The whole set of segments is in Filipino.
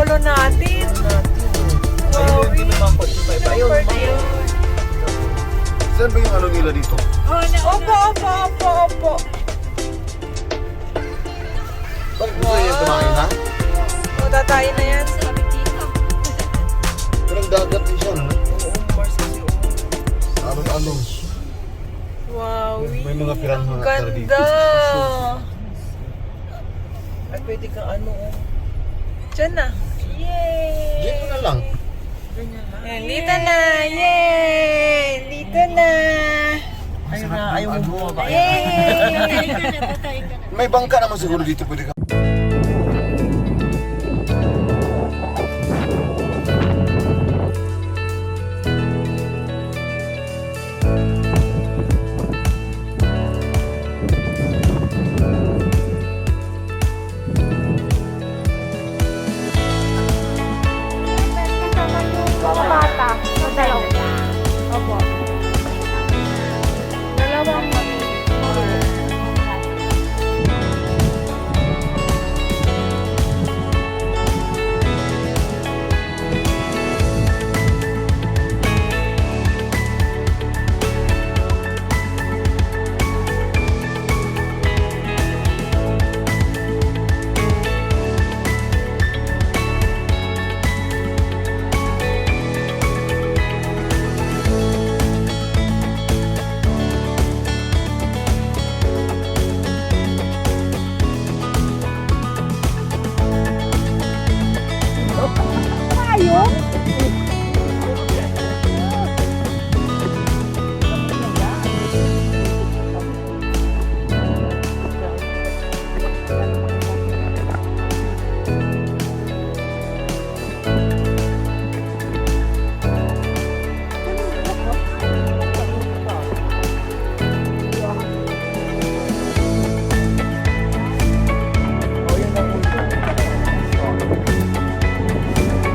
lolo natin. Ayun, hindi naman po ito. Ayun, Saan ba yung ano nila dito? Opo. Bakit gusto yan kumain ha? O, tatayin na yan. Parang dagat din siya, no? Oo, Mars kasi. Alon-alon. Wow. May mga piranha na tara dito. Ganda. Ay, pwede kang ano. Diyan na. Yay! Dito na lang. Ayan, dito na. Yay! Dito na. Ayun na, ayaw mo bumaba. Yay! May bangka naman siguro dito, pwede ka.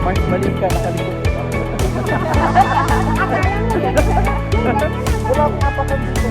Mars, balik ka, nakalikot. Wala akong napakan dito.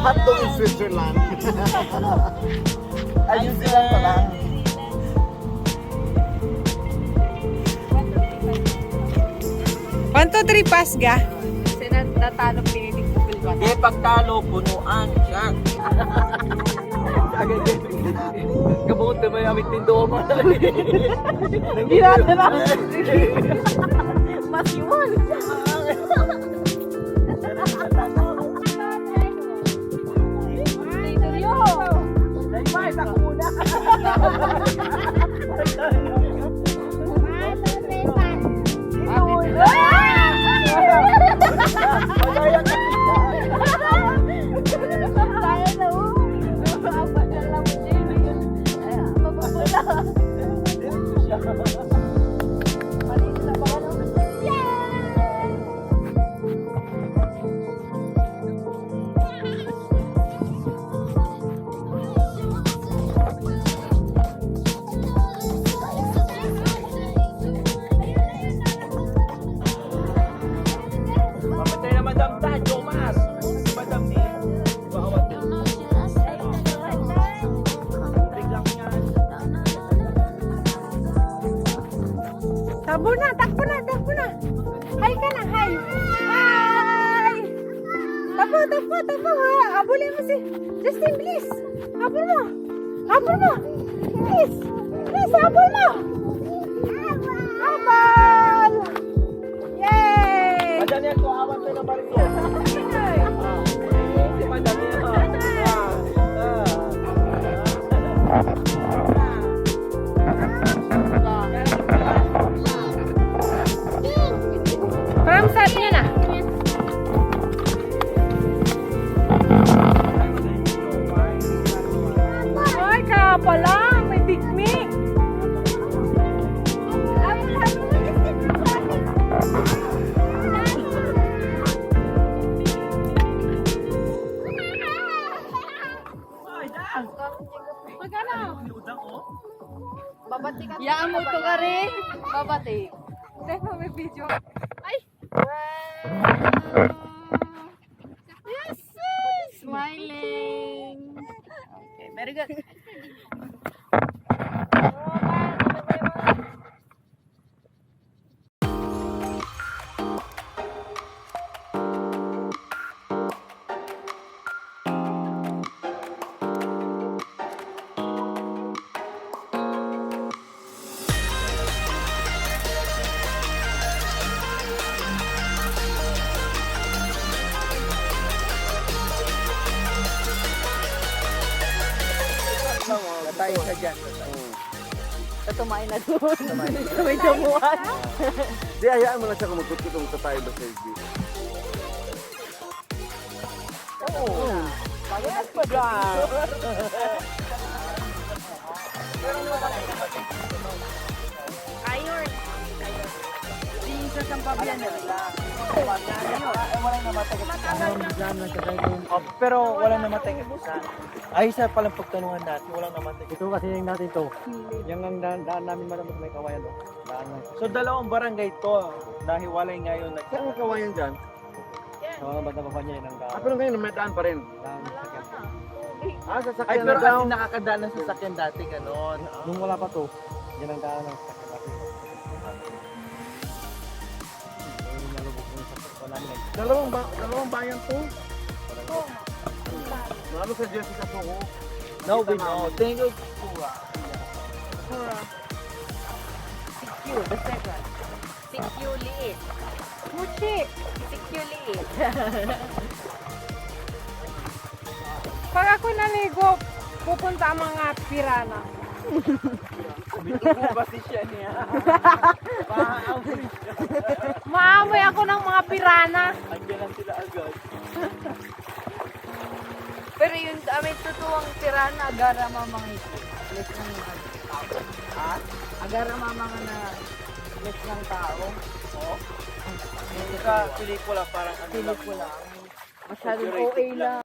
Hotdog in Switzerland. Ayun sila pala. One, two, three, pass ga. Kasi natatalo pinilig ko bilwa. Eh, pagtalo, punuan siya. Kabukot na may amit tindo ko mga Hindi natin lang. Mas yun. Hi ka na, hi! Hi! Tapo, tapo, tapo, ha! Habulin mo si Justin, please! Habol mo! Habol mo! Please! Please, habol mo! Habol! Yay! Madali ako, awan tayo ng balik ko. Hindi madali ako. From saan niya na? Ay, kaya pala, may picnic. Babati ka. Yaan mo ito ka rin. Babati. Teka, may video. Ay! Yes! Smiling! Okay, very good. Tayo sa dyan. Tumain na doon. May damuhan. Di, hayaan mo lang siya kung magkututong sa tayo ba sa SB. Yes, madam. Iron. Sa Sampabian na. Pero walang namatay kay Busan. Ay, isa palang pagtanungan natin, walang namatay. Ito kasi yung natin to. Yung ang daan namin malamot may kawayan. No? Daan lang. So, dalawang barangay to, nahiwalay ngayon. Saan ang kawayan dyan? Sa mga banda pa niya yun ang daan. Pero ngayon may daan pa rin. Daan sa sakyan. Ah, Ay, sasakyan pero na daw. as in nakakadaan ng sasakyan dati, ganon. Nung wala pa to, yan ang daan ng sakyan natin. Yung nalubog ko sa sakyan namin. Dalawang bayan to. Lalo sa Jessica Soho. No, we know. Thank you. Sikyu, the second. Sikyu liit. Muchi! Sikyu liit. Pag ako naligo, pupunta ang mga pirana. Bitugo ba si siya niya? Maamoy ako ng mga pirana. Andiyan lang sila agad. Pero yung may tutuwang tirana, agara mamang ito. Less ng tao. Ha? Agara mamang na less ng tao. Oo. Sa pelikula parang ano lang. Pelikula. Masyadong OA lang.